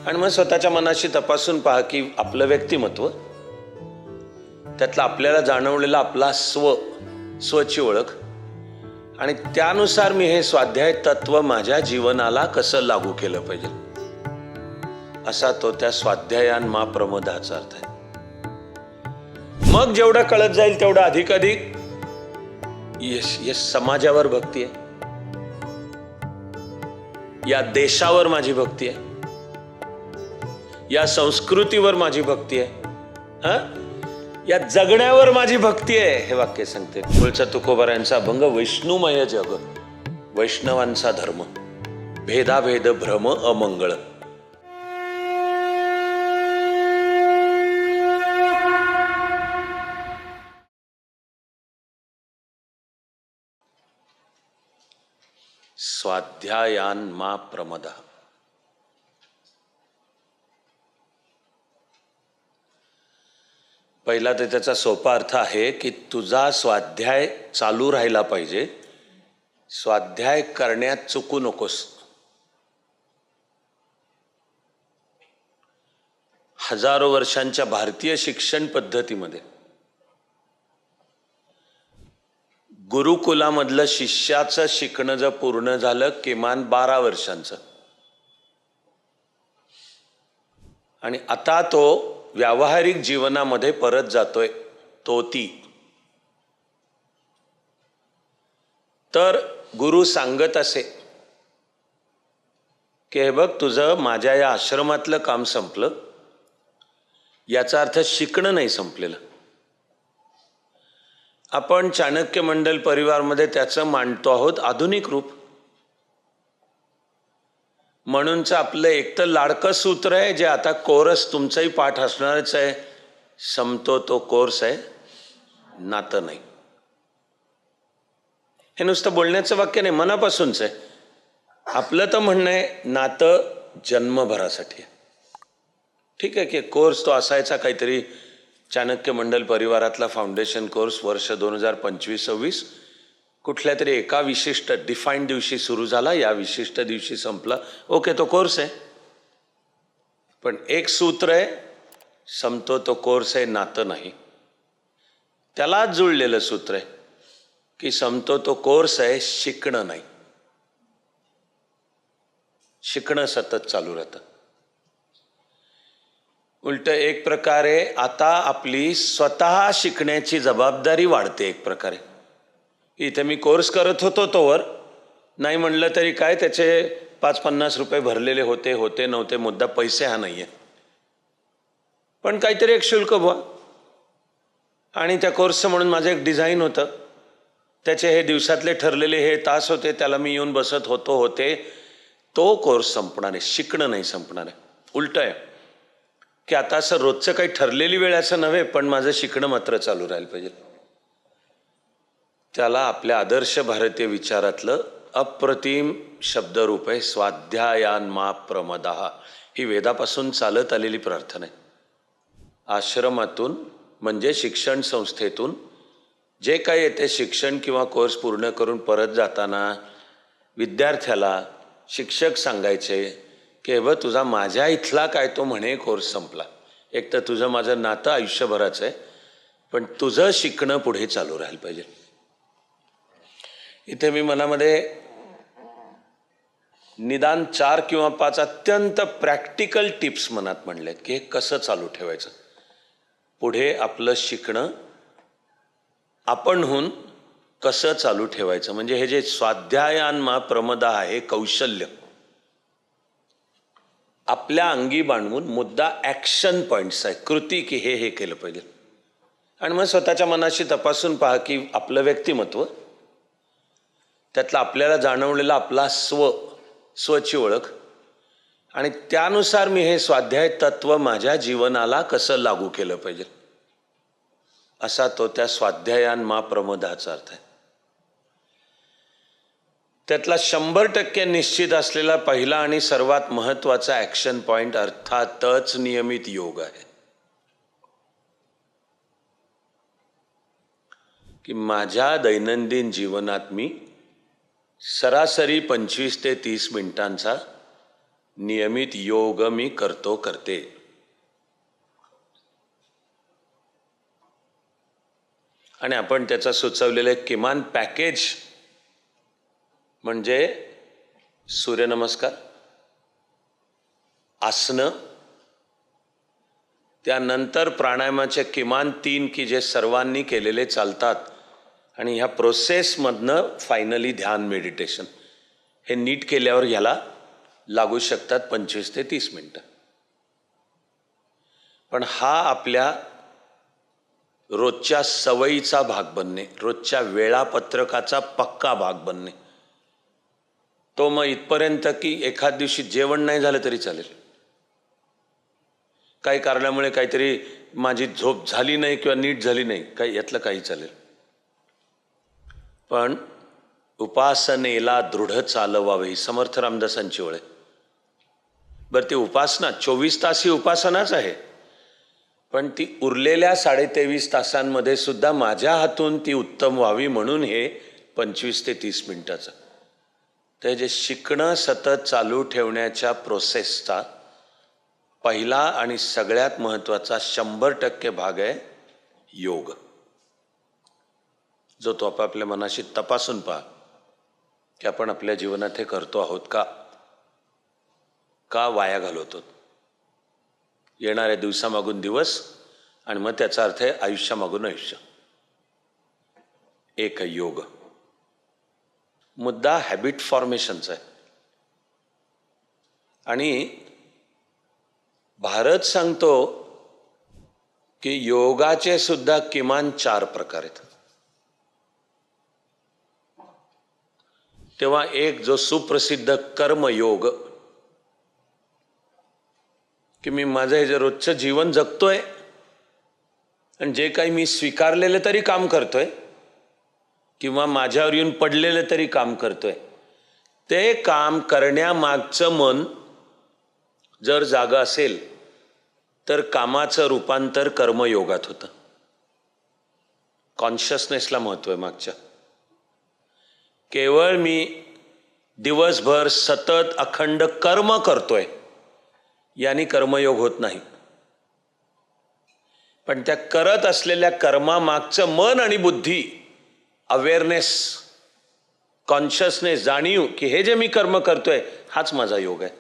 आणि मग स्वतःच्या मनाशी तपासून पहा की आपलं व्यक्तिमत्व, त्यातला आपल्याला जाणवलेला आपला स्वची ओळख, आणि त्यानुसार मी हे स्वाध्याय तत्व माझ्या जीवनाला कसं लागू केलं पाहिजे, असा तो त्या स्वाध्यायान मा प्रमोदाचा अर्थ आहे. मग जेवढं कळत जाईल तेवढं अधिकाधिक समाजावर भक्ती आहे, या देशावर माझी भक्ती आहे, या संस्कृतीवर माझी भक्ती आहे, या जगण्यावर माझी भक्ती आहे. हे वाक्य सांगते पुढचा तुकोबारायांचा अभंग. वैष्णुमय जग, वैष्णवांचा धर्म, भेदाभेद भ्रम अमंगळ. स्वाध्यायान मा प्रमद. पहिला तर त्याचा सोपा अर्थ आहे की तुझा स्वाध्याय चालू राहिला पाहिजे, स्वाध्याय करण्यात चुकू नकोस. हजारो वर्षांच्या भारतीय शिक्षण पद्धतीमध्ये गुरुकुलामधलं शिष्याचं शिकणं जर पूर्ण झालं किमान 12 वर्षांचं, आणि आता तो व्यावहारिक जीवनामध्ये परत जातोय तर गुरु सांगत असे की हे बघ, तुझं माझ्या या आश्रमातलं काम संपलं, याचा अर्थ शिकणं नाही संपलेलं. आपण चाणक्य मंडल परिवारमध्ये त्याचं मांडतो आहोत आधुनिक रूप. म्हणूनच आपलं एक तर लाडकं सूत्र आहे, जे आता कोर्स तुमचाही पाठ असणारच आहे, संपतो तो कोर्स आहे, नातं नाही. हे नुसतं बोलण्याचं वाक्य नाही, मनापासूनच आहे. आपलं तर म्हणणं आहे नातं जन्मभरासाठी आहे. ठीक आहे की कोर्स तो असायचा काहीतरी चाणक्य मंडल परिवारातला फाउंडेशन कोर्स वर्ष 2025-26 कुठल्या तरी एका विशिष्ट डिफाईंड दिवशी सुरू झाला, या विशिष्ट दिवशी संपला. ओके, तो कोर्स आहे. पण एक सूत्र आहे, संपतो तो कोर्स आहे, नातं नाही. त्यालाच जुळलेलं सूत्र आहे की संपतो तो कोर्स आहे, शिकणं नाही. शिकणं सतत चालू राहतं. उलट एक प्रकारे आता आपली स्वतः शिकण्याची जबाबदारी वाढते. एक प्रकारे इथे मी कोर्स करत होतो तोवर नाही म्हणलं तरी काय, त्याचे 5-50 रुपये भरलेले होते नव्हते, मुद्दा पैसे हा नाहीये, पण काहीतरी एक शुल्क बुवा. आणि त्या कोर्सचं म्हणून माझं एक डिझाईन होतं, त्याचे हे दिवसातले ठरलेले हे तास होते, त्याला मी येऊन बसत होते. तो कोर्स संपणार आहे, शिकणं नाही संपणार आहे. उलट आहे की आता असं रोजचं काही ठरलेली वेळ असं नव्हे, पण माझं शिकणं मात्र चालू राहिलं पाहिजे. त्याला आपल्या आदर्श भारतीय विचारातलं अप्रतिम शब्दरूप आहे स्वाध्यायान मा प्रमदाः. ही वेदापासून चालत आलेली प्रार्थना आहे. आश्रमातून म्हणजे शिक्षण संस्थेतून जे काही येते शिक्षण किंवा कोर्स पूर्ण करून परत जाताना विद्यार्थ्याला शिक्षक सांगायचे की बघ, तुझा माझ्या इथला काय तो म्हणे कोर्स संपला. एक तर तुझं माझं नातं आयुष्यभराचं आहे, पण तुझं शिकणं पुढे चालू राहायला पाहिजे. इथे मी मनामध्ये निदान 4 किंवा 5 अत्यंत प्रॅक्टिकल टिप्स मनात म्हणलेत की हे कसं चालू ठेवायचं. पुढे आपलं शिकणं आपणहून कसं चालू ठेवायचं. म्हणजे हे जे स्वाध्यायान मा प्रमदाः आहे, कौशल्य आपल्या अंगी बाणवून मुद्दा ॲक्शन पॉईंट्स आहे, कृती, की हे केलं पाहिजे. आणि मग स्वतःच्या मनाशी तपासून पहा की आपलं व्यक्तिमत्व, त्यातला आपल्याला जाणवलेला आपला स्वची ओळख, आणि त्यानुसार मी हे स्वाध्याय तत्व माझ्या जीवनाला कसं लागू केलं पाहिजे, असा तो त्या स्वाध्यायान मा प्रमोदाचा अर्थ आहे. त्यातला 100% निश्चित असलेला पहिला आणि सर्वात महत्त्वाचा ॲक्शन पॉईंट अर्थातच नियमित योग आहे. की माझ्या दैनंदिन जीवनात मी सरासरी 25 ते 30 मिनिटांचा नियमित योग मी करतो करते. आणि आपण त्याचा सुचवलेले किमान पॅकेज म्हणजे सूर्यनमस्कार, आसनं, त्यानंतर प्राणायामाचे किमान 3 की जे सर्वांनी केलेले चालतात, आणि ह्या प्रोसेसमधनं फायनली ध्यान मेडिटेशन. हे नीट केल्यावर ह्याला लागू शकतात 25 ते 30 मिनटं. पण हा आपल्या रोजच्या सवयीचा भाग बनणे, रोजच्या वेळापत्रकाचा पक्का भाग बनणे. तो मग इथपर्यंत की एखाद दिवशी जेवण नाही झालं तरी चालेल, काही कारणामुळे काहीतरी माझी झोप झाली नाही किंवा नीट झाली नाही, काही यातलं काही चालेल, पण उपासनेला दृढ चालवावे, समर्थ रामदासांची ओळ आहे. बरं, ती उपासना 24 तास ही उपासनाच आहे, पण ती उरलेल्या 23.5 तासांमध्ये सुद्धा माझ्या हातून ती उत्तम व्हावी म्हणून हे 25 ते 30 मिनिटाचं. ते जे शिकणं सतत चालू ठेवण्याच्या प्रोसेसचा पहिला आणि सगळ्यात महत्त्वाचा 100% भाग आहे योग, जो तो आपापल्या मनाशी तपासून पहा की आपण आपल्या जीवनात हे करतो आहोत का वाया घालवतो. येणाऱ्या दिवसामागून दिवस आणि मग त्याचा अर्थ आहे आयुष्यामागून आयुष्य. एक योग. मुद्दा हॅबिट फॉर्मेशनचा आहे. आणि भारत सांगतो की योगाचे सुद्धा किमान 4 प्रकार आहेत. तेव्हा एक जो सुप्रसिद्ध कर्मयोग, की मी माझं हे जे रोजचं जीवन जगतोय आणि जे काही मी स्वीकारलेलं तरी काम करतोय किंवा माझ्यावर येऊन पडलेलं तरी काम करतोय, ते काम करण्यामागचं मन जर जागं असेल तर कामाचं रूपांतर कर्मयोगात होतं. कॉन्शियसनेसला महत्त्व आहे मागच्या. केवळ मी दिवसभर सतत अखंड कर्म करतोय यानी कर्मयोग होत नाही, पण त्या करत असलेल्या कर्मामागचं मन आणि बुद्धी, अवेअरनेस, कॉन्शियसनेस, जाणीव की हे जे मी कर्म करतोय हाच माझा योग आहे,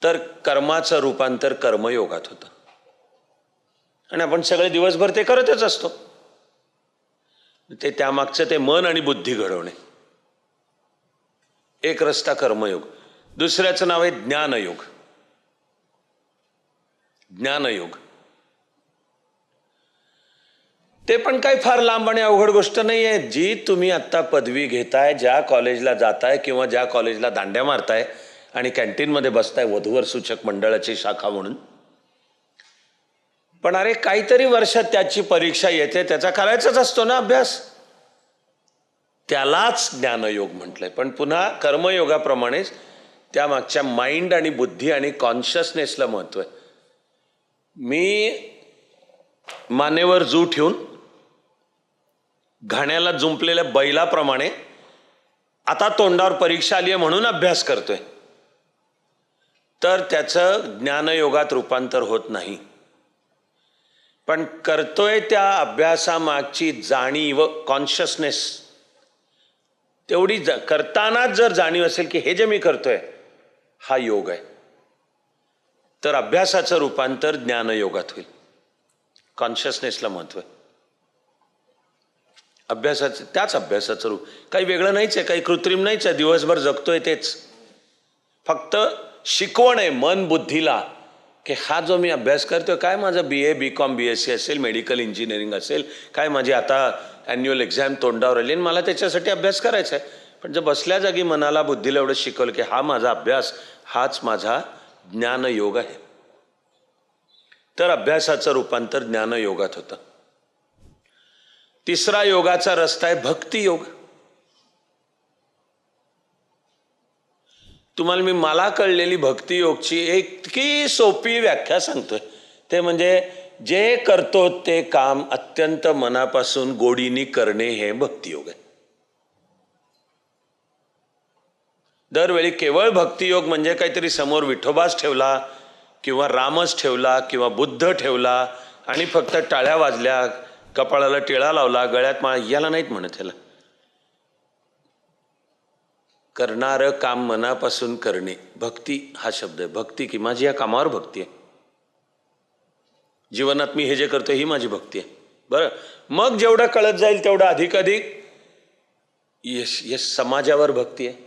तर कर्माचं रूपांतर कर्मयोगात होतं. आणि आपण सगळे दिवसभर ते करतच असतो. ते त्यामागचं ते मन आणि बुद्धी घडवणे, एक रस्ता कर्मयोग. दुसऱ्याचं नाव आहे ज्ञानयोग. ज्ञानयोग ते पण काही फार लांब आणि अवघड गोष्ट नाही आहे. जी तुम्ही आत्ता पदवी घेताय, ज्या कॉलेजला जाताय किंवा ज्या कॉलेजला दांड्या मारताय आणि कॅन्टीनमध्ये बसताय वधूवर सूचक मंडळाची शाखा म्हणून, पण अरे काहीतरी वर्षात त्याची परीक्षा येते, त्याचा करायचाच असतो ना अभ्यास, त्यालाच ज्ञानयोग म्हटलंय. पण पुन्हा कर्मयोगाप्रमाणेच त्यामागच्या माइंड आणि बुद्धी आणि कॉन्शियसनेसला महत्त्व आहे. मी मानेवर जू ठेवून घाण्याला जुंपलेल्या बैलाप्रमाणे आता तोंडावर परीक्षा आली आहे म्हणून अभ्यास करतोय, तर त्याचं ज्ञानयोगात रूपांतर होत नाही. पण करतोय त्या अभ्यासामागची जाणीव, कॉन्शियसनेस, तेवढी करतानाच जर जाणीव असेल की हे जे मी करतोय हा योग आहे, तर अभ्यासाचं रूपांतर ज्ञानयोगात होईल. कॉन्शियसनेसला महत्त्व आहे. अभ्यासाचं, त्याच अभ्यासाचं रूप, काही वेगळं नाहीच आहे, काही कृत्रिम नाहीच आहे. दिवसभर जगतोय तेच, फक्त शिकवण आहे मन बुद्धीला की हा जो मी अभ्यास करतोय, काय माझं BA BCom BSc असेल, मेडिकल इंजिनिअरिंग असेल, काय माझी आता ॲन्युअल एक्झाम तोंडावर आली आणि मला त्याच्यासाठी अभ्यास करायचा आहे. पण जर बसल्या जागी मनाला बुद्धीला एवढं शिकवलं की हा माझा अभ्यास, हाच माझा ज्ञानयोग आहे, तर अभ्यासाचं रूपांतर ज्ञानयोगात होतं. तिसरा योगाचा रस्ता आहे भक्तियोग. तुम्हाला मी मला कळलेली भक्तियोगची इतकी सोपी व्याख्या सांगतोय, ते म्हणजे जे करतो ते काम अत्यंत मनापासून गोडीने करणे, हे भक्तियोग आहे. दरवेळी केवळ भक्तियोग म्हणजे काहीतरी समोर विठोबाच ठेवला किंवा रामच ठेवला किंवा बुद्ध ठेवला आणि फक्त टाळ्या वाजल्या, कपाळाला टिळा लावला, गळ्यात माळ, याला नाहीत म्हणत. ह्याला करणारं काम मनापासून करणे, भक्ती हा शब्द आहे. भक्ती की माझी या कामावर भक्ती आहे, जीवनात मी हे जे करतो ही माझी भक्ती आहे. बरं, मग जेवढं कळत जाईल तेवढं अधिक अधिक यश समाजावर भक्ती आहे,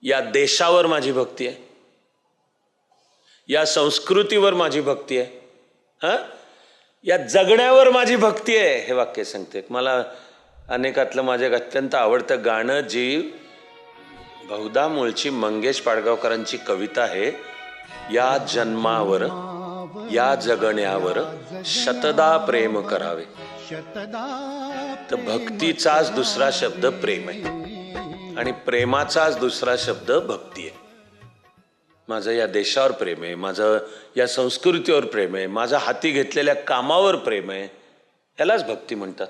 या देशावर माझी भक्ती आहे, या संस्कृतीवर माझी भक्ती आहे, हां, या जगण्यावर माझी भक्ती आहे. हे वाक्य सांगते. मला अनेकातलं माझं एक अत्यंत आवडतं गाणं, जी बहुधा मूळची मंगेश पाडगावकरांची कविता आहे. या जन्मावर या जगण्यावर शतदा प्रेम करावे. तर भक्तीचाच दुसरा शब्द प्रेम आहे आणि प्रेमाचाच दुसरा शब्द भक्ती आहे. माझं या देशावर प्रेम आहे, माझं या संस्कृतीवर प्रेम आहे, माझं हाती घेतलेल्या कामावर प्रेम आहे, यालाच भक्ती म्हणतात.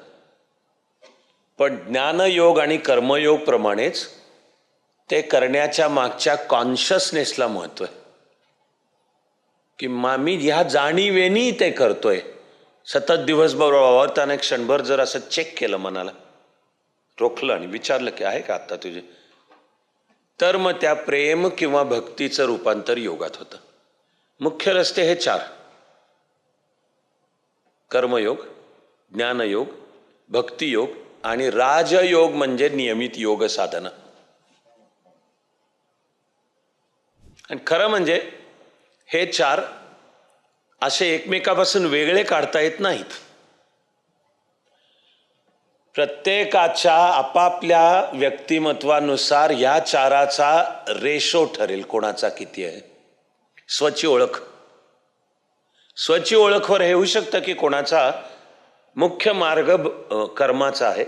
पण ज्ञानयोग आणि कर्मयोग प्रमाणेच ते करण्याच्या मागच्या कॉन्शियसनेसला महत्व आहे, की मी ह्या जाणीवेनी ते करतोय. सतत दिवसभर वावरताना एक क्षणभर जर असं चेक केलं, मनाला रोखलं आणि विचारलं की आहे का आत्ता तुझे, तर मग त्या प्रेम किंवा भक्तीचं रूपांतर योगात होतं. मुख्य रस्ते हे 4: कर्मयोग, ज्ञानयोग, भक्तियोग आणि राजयोग म्हणजे नियमित योग साधना. आणि खरं म्हणजे हे 4 असे एकमेकापासून वेगळे काढता येत नाहीत. प्रत्येकाच्या आपापल्या व्यक्तिमत्वानुसार या 4चा रेशो ठरेल, कोणाचा किती आहे. स्वची ओळख, स्वची ओळखवर हे होऊ शकतं की कोणाचा मुख्य मार्ग कर्माचा आहे.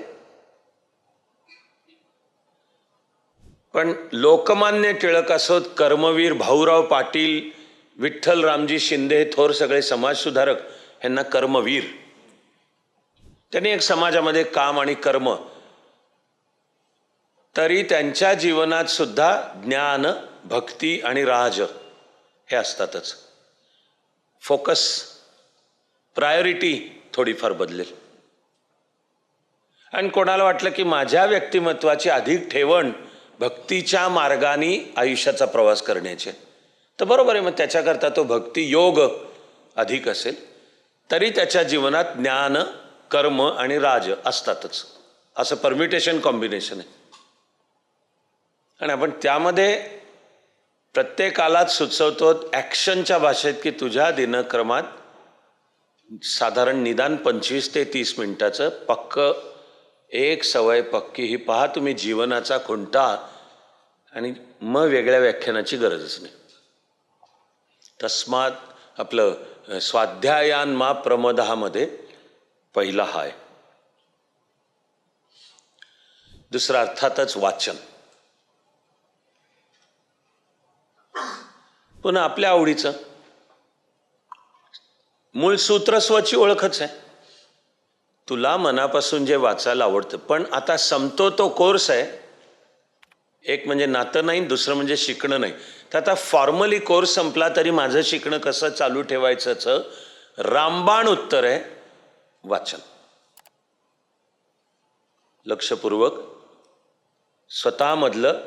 पण लोकमान्य टिळक असोत, कर्मवीर भाऊराव पाटील, विठ्ठल रामजी शिंदे, थोर सगळे समाजसुधारक, यांना कर्मवीर. त्यांनी एक समाजामध्ये काम आणि कर्म, तरी त्यांच्या जीवनात सुद्धा ज्ञान, भक्ती आणि राज हे असतातच. फोकस, प्रायोरिटी थोडीफार बदलेल. आणि कोणाला वाटलं की माझ्या व्यक्तिमत्वाची अधिक ठेवण भक्तीच्या मार्गाने आयुष्याचा प्रवास करण्याचे, तर बरोबर आहे, मग त्याच्याकरता तो भक्ती योग अधिक असेल, तरी त्याच्या जीवनात ज्ञान, कर्म आणि राज असतातच. असं परम्युटेशन कॉम्बिनेशन आहे. आणि आपण त्यामध्ये प्रत्येकालाच सुचवतो ॲक्शनच्या भाषेत की तुझ्या दिनक्रमात साधारण निदान 25 ते 30 मिनिटाचं पक्क एक सवय पक्की ही पहा तुम्ही जीवनाचा खुंटा, आणि मग वेगळ्या व्याख्यानाची गरजच नाही. तस्मात आपलं स्वाध्यायान मा प्रमदहामध्ये पहिला हा आहे. दुसरा अर्थातच वाचन. पुन्हा आपल्या आवडीचं मूळ सूत्र स्वची ओळखच आहे. तुला मनापासून जे वाचायला आवडतं. पण आता संपतो तो कोर्स आहे, एक म्हणजे नातं नाही, दुसरं म्हणजे शिकणं नाही. तर आता फॉर्मली कोर्स संपला तरी माझं शिकणं कसं चालू ठेवायचं, रामबाण उत्तर आहे वाचन. लक्षपूर्वक स्वतःमधलं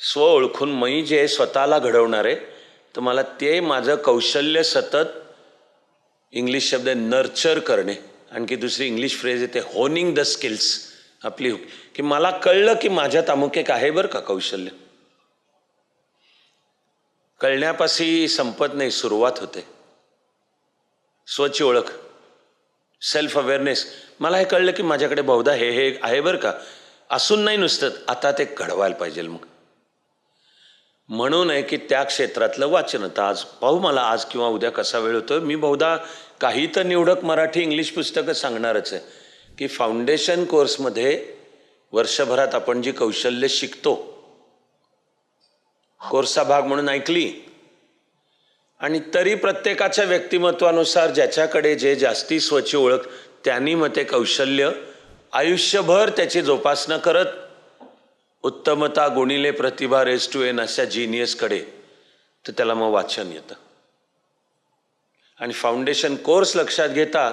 स्व ओळखून मी जे स्वतःला घडवणारे, तर मला ते माझं कौशल्य सतत, इंग्लिश शब्द नर्चर करणे, आणखी दुसरी इंग्लिश फ्रेज येते होनिंग द स्किल्स आपली, की मला कळलं की माझ्यात अमुक एक आहे बरं का कौशल्य. कळण्यापाशी संपत नाही, सुरुवात होते. स्वची ओळख, सेल्फ अवेअरनेस. मला हे कळलं की माझ्याकडे बहुधा हे आहे बरं का, असून नाही नुसतं, आता ते घडवायला पाहिजे. मग म्हणून आहे की त्या क्षेत्रातलं वाचन. आता आज पाहू मला आज किंवा उद्या कसा वेळ होतो. मी बहुधा काही तर निवडक मराठी इंग्लिश पुस्तकं सांगणारच आहे, की फाउंडेशन कोर्समध्ये वर्षभरात आपण जी कौशल्य शिकतो, कोर्सचा भाग म्हणून ऐकली, आणि तरी प्रत्येकाच्या व्यक्तिमत्वानुसार ज्याच्याकडे जे जास्ती स्वची ओळख, त्यांनी मग ते कौशल्य आयुष्यभर त्याची जोपासना करत उत्तमता गुणिले प्रतिभा रेस टू एन अशा जीनियसकडे, तर त्याला मग वाचन येतं. आणि फाउंडेशन कोर्स लक्षात घेता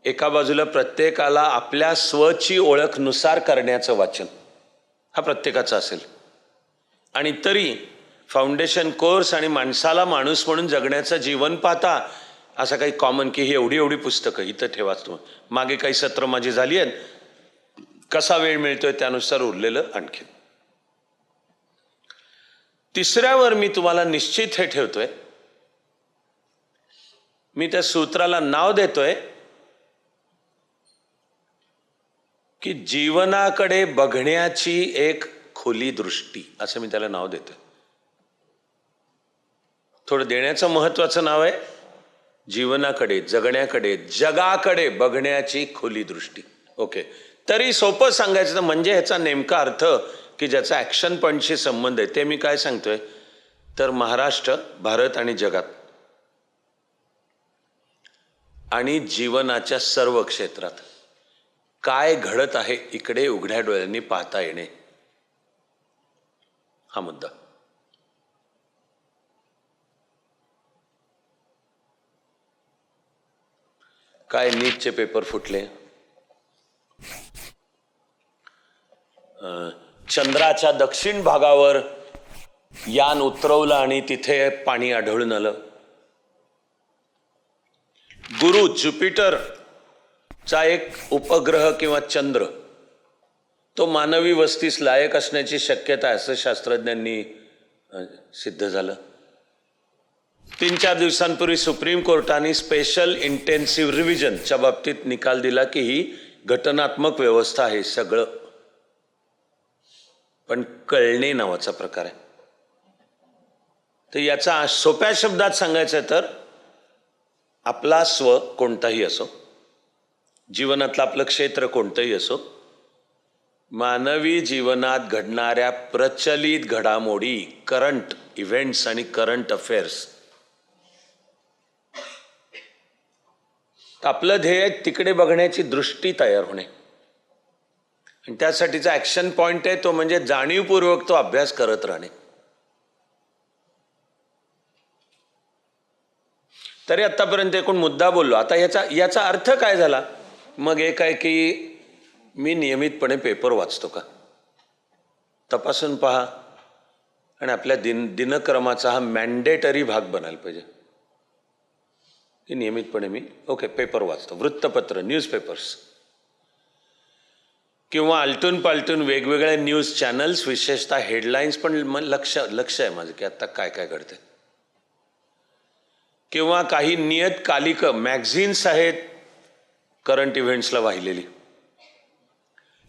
एका बाजूला प्रत्येकाला आपल्या स्वची ओळखनुसार करण्याचं वाचन हा प्रत्येकाचा असेल, आणि तरी फाउंडेशन कोर्स आणि माणसाला माणूस म्हणून जगण्याचं जीवन पाहता असं काही कॉमन की ही एवढी एवढी पुस्तकं इथं ठेवाच तुम्ही. मागे काही सत्र माझी झाली आहेत, कसा वेळ मिळतोय त्यानुसार उरलेलं आणखी. तिसऱ्यावर मी तुम्हाला निश्चित हे ठेवतोय, मी त्या सूत्राला नाव देतोय की जीवनाकडे बघण्याची एक खुली दृष्टी, असं मी त्याला नाव देतोय. थोडं देण्याचं महत्वाचं नाव आहे, जीवनाकडे, जगण्याकडे, जगाकडे बघण्याची खुली दृष्टी. ओके, तरी सोपं सांगायचं तर म्हणजे ह्याचा नेमका अर्थ की ज्याचा ॲक्शन पॉईंटशी संबंध आहे ते मी काय सांगतोय, तर महाराष्ट्र, भारत आणि जगात आणि जीवनाच्या सर्व क्षेत्रात काय घडत आहे इकडे उघड्या डोळ्यांनी पाहता येणे, हा मुद्दा. काय नीटचे पेपर फुटले, चंद्राच्या दक्षिण भागावर यान उतरवलं आणि तिथे पाणी आढळून आलं. गुरु ज्युपिटरचा एक उपग्रह किंवा चंद्र तो मानवी वस्तीस लायक असण्याची शक्यता आहे असं शास्त्रज्ञांनी सिद्ध झालं. 3-4 दिवसांपूर्वी सुप्रीम कोर्टाने स्पेशल इंटेन्सिव्ह रिव्हिजनच्या बाबतीत निकाल दिला की ही घटनात्मक व्यवस्था आहे सगळं, पण कळणे नावाचा प्रकार आहे. तर याचा सोप्या शब्दात सांगायचं तर आपला स्व कोणताही असो, जीवनातलं आपलं क्षेत्र कोणतंही असो, मानवी जीवनात घडणाऱ्या प्रचलित घडामोडी, करंट इव्हेंट्स आणि करंट अफेअर्स, आपलं ध्येय तिकडे बघण्याची दृष्टी तयार होणे. आणि त्यासाठीचा ॲक्शन पॉईंट आहे तो म्हणजे जाणीवपूर्वक तो अभ्यास करत राहणे. तरी आत्तापर्यंत एकूण मुद्दा बोललो. आता याचा अर्थ काय झाला मग एक आहे की मी नियमितपणे पेपर वाचतो का, तपासून पहा. आणि आपल्या दिनक्रमाचा हा मॅन्डेटरी भाग बनायला पाहिजे की नियमितपणे मी पेपर वाचतो, वृत्तपत्र, न्यूजपेपर्स किंवा आलटून पालटून वेगवेगळ्या न्यूज चॅनल्स, विशेषतः हेडलाईन्स, पण लक्ष आहे माझं की आता काय काय घडतंय. किंवा काही नियतकालिक मॅगझिन्स आहेत करंट इव्हेंट्सला वाहिलेली,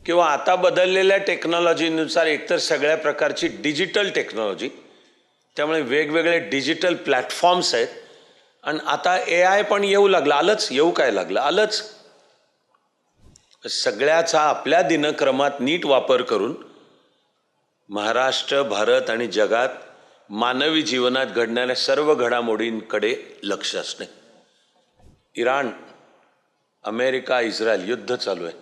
किंवा आता बदललेल्या टेक्नॉलॉजीनुसार एकतर सगळ्या प्रकारची डिजिटल टेक्नॉलॉजी, त्यामुळे वेगवेगळे डिजिटल प्लॅटफॉर्म्स आहेत. आणि आता AI पण येऊ लागलं, आलंच. सगळ्याचा आपल्या दिनक्रमात नीट वापर करून महाराष्ट्र, भारत आणि जगात मानवी जीवनात घडणाऱ्या सर्व घडामोडींकडे लक्ष असणे. इराण, अमेरिका, इस्रायल युद्ध चालू आहे.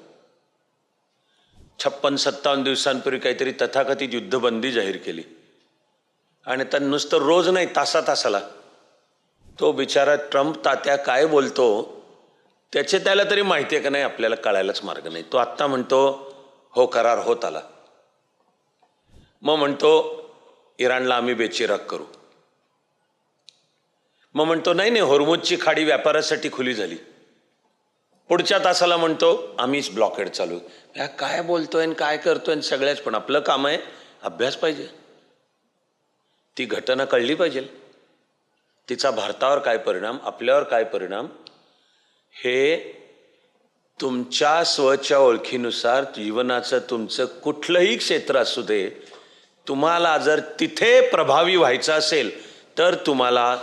56-57 दिवसांपूर्वी काहीतरी तथाकथित युद्धबंदी जाहीर केली आणि आता नुसतं रोज नाही, तासाला तो बिचारा ट्रम्प तात्या काय बोलतो त्याचे त्याला तरी माहिती आहे का नाही आपल्याला कळायलाच मार्ग नाही. तो आत्ता म्हणतो हो करार होत आला, मग म्हणतो इराणला आम्ही बेचिराग करू, मग म्हणतो नाही होर्मुझची खाडी व्यापारासाठी खुली झाली, पुढच्या तासाला म्हणतो आम्हीच ब्लॉकेड चालू. काय बोलतोय आणि काय करतोय सगळ्याच. पण आपलं काम आहे अभ्यास पाहिजे, ती घटना कळली पाहिजे, तिचा भारतावर काय परिणाम, आपल्यावर काय परिणाम, हे तुमच्या स्वच्या ओळखीनुसार जीवनाचं तुमचं कुठलंही क्षेत्र असू दे, तुम्हाला जर तिथे प्रभावी व्हायचं असेल तर तुम्हाला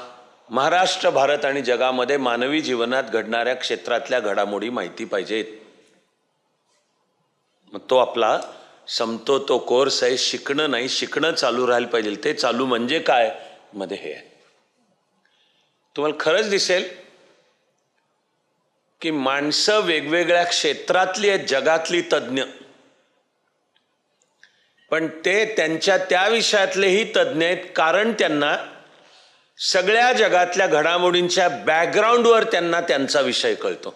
महाराष्ट्र, भारत आणि जगामध्ये मानवी जीवनात घडणाऱ्या क्षेत्रातल्या घडामोडी माहिती पाहिजेत. मग तो आपला संपतो तो कोर्स आहे. शिकणं नाही, शिकणं चालू राहायला पाहिजे. ते चालू म्हणजे काय मध्ये हे आहे. तुम्हाला खरंच दिसेल की माणसं वेगवेगळ्या क्षेत्रातली आहेत, जगातली तज्ज्ञ, पण ते त्यांच्या त्या विषयातलेही तज्ज्ञ आहेत, कारण त्यांना सगळ्या जगातल्या घडामोडींच्या बॅकग्राऊंडवर त्यांना त्यांचा विषय कळतो.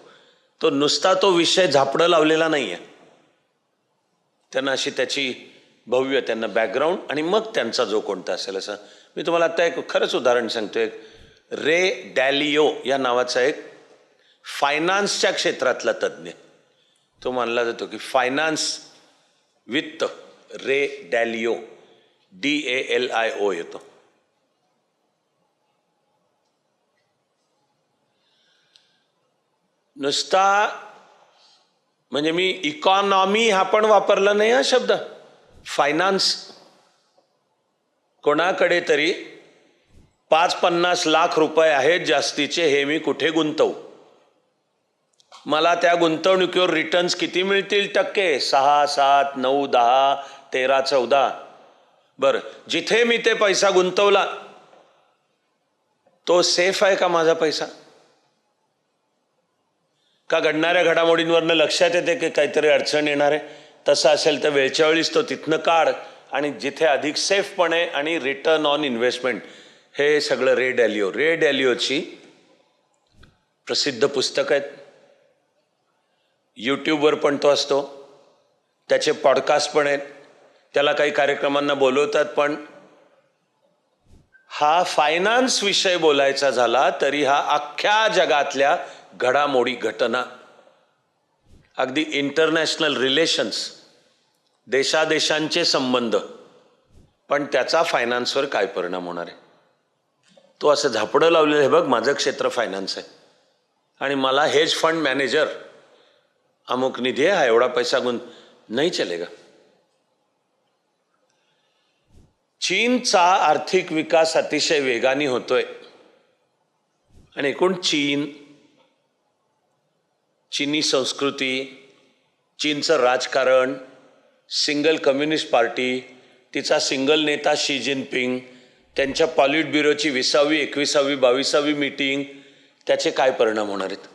तो नुसता तो विषय झापडं लावलेला नाही आहे, त्यांना अशी त्याची भव्य त्यांना बॅकग्राऊंड आणि मग त्यांचा जो कोणता असेल असं. मी तुम्हाला आता एक खरंच उदाहरण सांगतो. एक रे डॅलिओ या नावाचा एक फायनान्सच्या क्षेत्रातला तज्ज्ञ, तो मानला जातो की फायनान्स वित्त, रे डॅलिओ, DALIO येतो. नुसता म्हणजे मी इकॉनॉमी हा पण वापरला नाही हा शब्द. फायनान्स. कोणाकडे तरी 5-50 लाख रुपये आहेत जास्तीचे, हे मी कुठे गुंतवू, मला त्या गुंतवणुकीवर रिटर्न्स किती मिळतील टक्के? 6, 7, 9, 10, 13, 14. बरं, जिथे मी ते पैसा गुंतवला तो सेफ आहे का माझा पैसा? का घडणाऱ्या घडामोडींवरनं लक्षात येते की काहीतरी अडचण येणार आहे? तसं असेल तर वेळच्या वेळीच तो तिथनं काढ आणि जिथे अधिक सेफपणे आणि रिटर्न ऑन इन्व्हेस्टमेंट, हे सगळं रे डॅलिओची प्रसिद्ध पुस्तक आहेत. यूट्यूबवर पण तो असतो, त्याचे पॉडकास्ट पण आहेत, त्याला काही कार्यक्रमांना बोलवतात. पण हा फायनान्स विषय बोलायचा झाला तरी हा अख्ख्या जगातल्या घडामोडी, घटना, अगदी इंटरनॅशनल रिलेशन्स, देशादेशांचे संबंध, पण त्याचा फायनान्सवर काय परिणाम होणार आहे, तो असं झापडं लावलेलं आहे. बघ, माझं क्षेत्र फायनान्स आहे आणि मला हेज फंड मॅनेजर अमुक निधी आहे, हा एवढा पैसा नाही चलेगा. चीनचा आर्थिक विकास अतिशय वेगाने होतोय आणि एकूण चीनी संस्कृती, चीनचं राजकारण, सिंगल कम्युनिस्ट पार्टी, तिचा सिंगल नेता शी जिनपिंग, त्यांच्या पॉलिट ब्युरोची 20वी, 21वी, 22वी मीटिंग, त्याचे काय परिणाम होणार आहेत?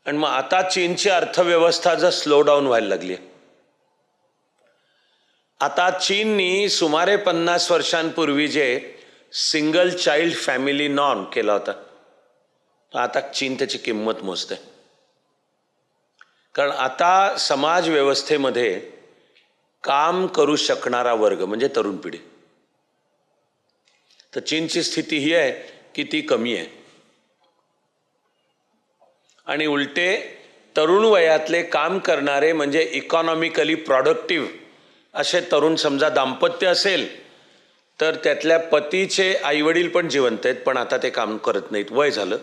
आणि मग आता चीनची अर्थव्यवस्था जर स्लो डाऊन व्हायला लागली. आता चीननी सुमारे 50 वर्षांपूर्वी जे सिंगल चाइल्ड फॅमिली नॉर्म केला होता, आता चीन त्याची किंमत मोजते. कारण आता समाज व्यवस्थेमध्ये काम करू शकणारा वर्ग म्हणजे तरुण पिढी, तर चीनची स्थिती ही आहे की ती कमी आहे आणि उलटे तरुण वयातले काम करणारे म्हणजे इकॉनॉमिकली प्रोडक्टिव्ह असे तरुण, समजा दाम्पत्य असेल तर त्यातल्या पतीचे आईवडील पण जिवंत आहेत पण आता ते काम करत नाहीत, वय झालं,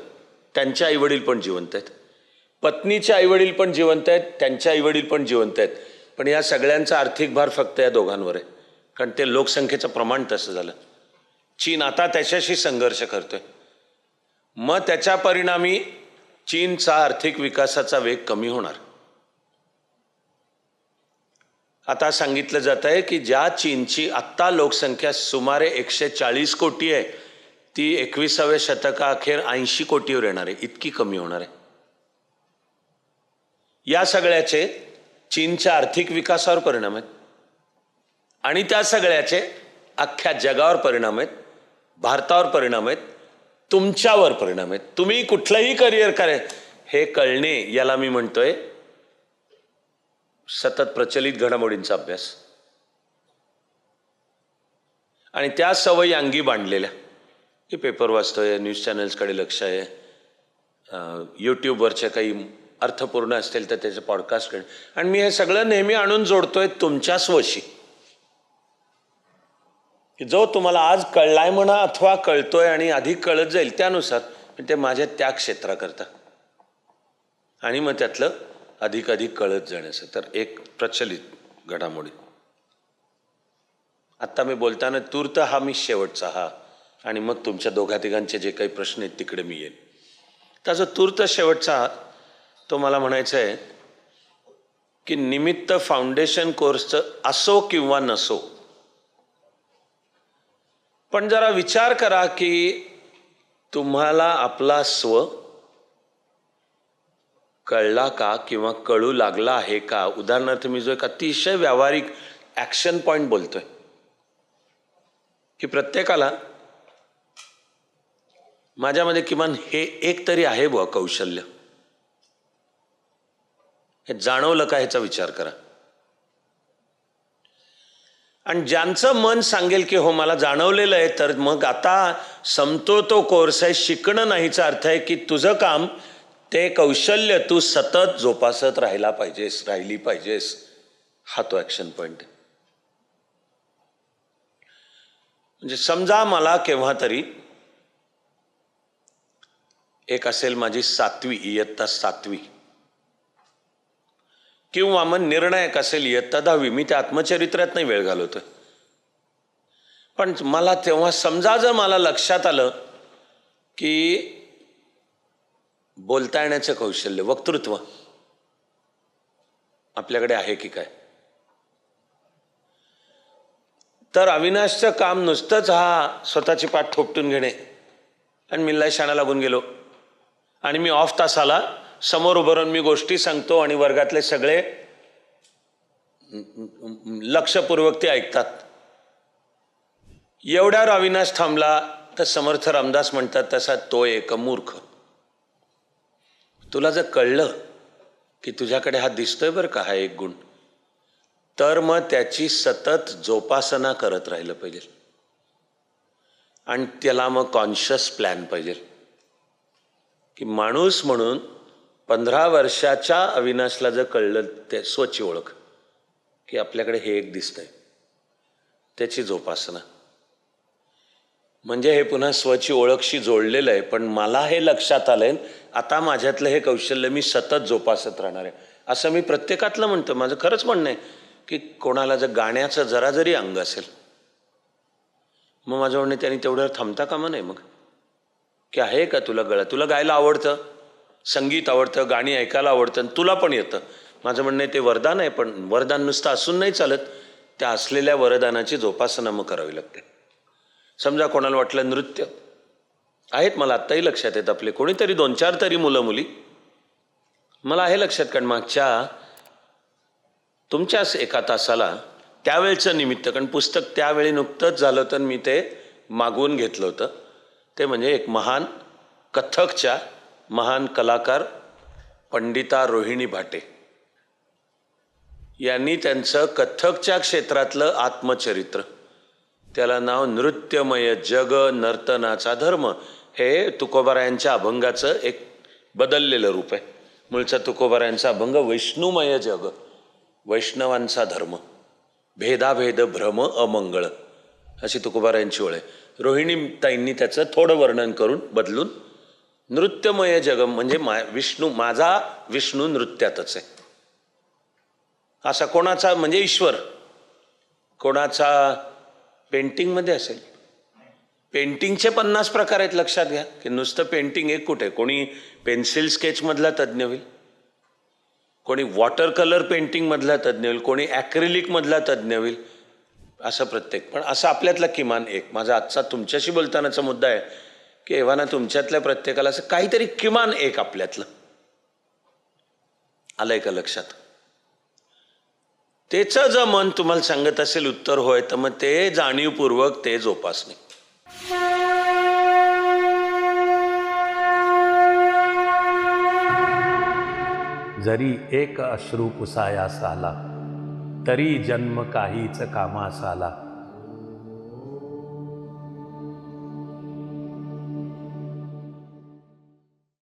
त्यांचे आईवडील पण जिवंत आहेत, पत्नीचे आईवडील पण जिवंत आहेत, त्यांचे आईवडील पण जिवंत आहेत, पण या सगळ्यांचा आर्थिक भार फक्त या दोघांवर आहे, कारण ते लोकसंख्येचं प्रमाण तसं झालं. चीन आता त्याच्याशी संघर्ष करतोय. मग त्याच्या परिणामी चीनचा आर्थिक विकासाचा वेग कमी होणार. आता सांगितलं जात आहे की ज्या चीनची आत्ता लोकसंख्या सुमारे 140 कोटी आहे, ती 21व्या शतकाअखेर 80 कोटीवर येणार आहे, इतकी कमी होणार आहे. या सगळ्याचे चीनच्या आर्थिक विकासावर परिणाम आहेत आणि त्या सगळ्याचे अख्ख्या जगावर परिणाम आहेत, भारतावर परिणाम आहेत, तुमच्यावर परिणाम आहेत. तुम्ही कुठलंही करिअर करे हे कळणे, याला मी म्हणतोय सतत प्रचलित घडामोडींचा अभ्यास आणि त्या सवयी अंगी बांधलेल्या. हे पेपर वाचतोय, न्यूज चॅनल्सकडे लक्ष आहे, यूट्यूबवरचे काही अर्थपूर्ण असतील तर त्याचे पॉडकास्ट करणे, आणि मी हे सगळं नेहमी आणून जोडतोय तुमच्या स्वशी, की जो तुम्हाला आज कळलाय म्हणा अथवा कळतोय आणि अधिक कळत जाईल त्यानुसार, ते माझ्या त्या क्षेत्राकरता आणि मग त्यातलं अधिक कळत जाण्याचं. तर एक प्रचलित घडामोडी. आत्ता मी बोलताना तूर्त हा मी शेवटचा हा, आणि मग तुमच्या दोघा तिघांचे जे काही प्रश्न आहेत तिकडे मी येईल. त्याचा तूर्त शेवटचा तो मला म्हणायचं आहे की निमित्त फाउंडेशन कोर्सचं असो किंवा नसो, पण जरा विचार करा की तुम्हाला आपला स्व कळला का किंवा कळू लागला आहे का? उदाहरणार्थ मी जो एक अतिशय व्यावहारिक ॲक्शन पॉईंट बोलतोय की प्रत्येकाला माझ्यामध्ये किमान हे एक तरी आहे बुवा कौशल्य, हे जाणवलं का ह्याचा विचार करा. आणि ज्यांचं मन सांगेल की हो मला जाणवलेलं आहे, तर मग आता संपतो तो कोर्स आहे, शिकणं नाहीचा अर्थ आहे की तुझं काम ते कौशल्य तू सतत जोपासत राहिली पाहिजेस. हा तो ॲक्शन पॉईंट आहे. म्हणजे समजा मला केव्हा तरी एक असेल माझी इयत्ता 7वी, किंवा मग निर्णायक असेल इयत्ता 10वी. मी त्या आत्मचरित्रात नाही वेळ घालवतोय, पण मला तेव्हा समजा जर मला लक्षात आलं की बोलता येण्याचं कौशल्य, वक्तृत्व आपल्याकडे आहे की काय, तर अविनाशचं काम नुसतंच हा स्वतःची पाठ थोपटून घेणे आणि मी लय शाणा लागून गेलो आणि मी ऑफ तासाला समोर उभं राहून मी गोष्टी सांगतो आणि वर्गातले सगळे लक्षपूर्वक ते ऐकतात, एवढ्यावर अविनाश थांबला तर समर्थ रामदास म्हणतात तसा तो एक मूर्ख. तुला जर कळलं की तुझ्याकडे हा दिसतोय बरं का हा एक गुण, तर मग त्याची सतत जोपासना करत राहिलं पाहिजे आणि त्याला मग कॉन्शियस प्लॅन पाहिजे की माणूस म्हणून 15 वर्षाच्या अविनाशला जर कळलं ते स्वची ओळख की आपल्याकडे हे एक दिसतंय, त्याची जोपासना म्हणजे हे पुन्हा स्वची ओळखशी जोडलेलं आहे. पण मला हे लक्षात आलंय आता माझ्यातलं हे कौशल्य मी सतत जोपासत राहणार आहे, असं मी प्रत्येकातलं म्हणतो. माझं खरंच म्हणणं आहे की कोणाला जर गाण्याचं जरा जरी अंग असेल, मग माझं म्हणणं त्यांनी तेवढ्यावर थांबता कामा नाही. मग की आहे का तुला गायला आवडतं, संगीत आवडतं, गाणी ऐकायला आवडतं, तुला पण येतं. माझं म्हणणं आहे ते वरदान आहे, पण वरदान नुसतं असून नाही चालत, त्या असलेल्या वरदानाची जोपासना मग करावी लागते. समजा कोणाला वाटलं नृत्य आहेत, मला आत्ताही लक्षात येत आपले कोणीतरी 2-4 तरी मुलं मुली, मला आहे लक्षात, कारण मागच्या तुमच्याच एका तासाला त्यावेळचं निमित्त, कारण पुस्तक त्यावेळी नुकतंच झालं तर मी ते मागवून घेतलं होतं. ते म्हणजे एक महान कथकच्या महान कलाकार पंडिता रोहिणी भाटे यांनी त्यांचं कथकच्या क्षेत्रातलं आत्मचरित्र, त्याला नाव नृत्यमय जग नर्तनाचा धर्म, हे तुकोबारायांच्या अभंगाचं एक बदललेलं रूप आहे. मूळचा तुकोबारायांचा अभंग वैष्णुमय जग, वैष्णवांचा धर्म, भेदाभेद भ्रम अमंगळ, अशी तुकोबारायांची ओळ आहे. रोहिणीताईंनी त्याचं थोडं वर्णन करून बदलून नृत्यमय जग म्हणजे माझा विष्णू नृत्यातच आहे. असा कोणाचा म्हणजे ईश्वर, कोणाचा पेंटिंगमध्ये असेल. पेंटिंगचे 50 प्रकार आहेत, लक्षात घ्या की नुसतं पेंटिंग एक कुठे, कोणी पेन्सिल स्केचमधला तज्ज्ञ होईल, कोणी वॉटर कलर पेंटिंगमधला तज्ज्ञ होईल, कोणी ॲक्रिलिकमधला तज्ज्ञ होईल, असं प्रत्येक. पण असं आपल्यातला किमान एक, माझा आजचा तुमच्याशी बोलतानाचा मुद्दा आहे की एव्हाना तुमच्यातल्या प्रत्येकाला असं काहीतरी किमान एक आपल्यातलं आलंय का लक्षात. त्याचं जर मन तुम्हाला सांगत असेल उत्तर होय, तर मग ते जाणीवपूर्वक ते जोपासणे. जरी एक अश्रू पुसायास आला, तरी जन्म काहीच कामास आला.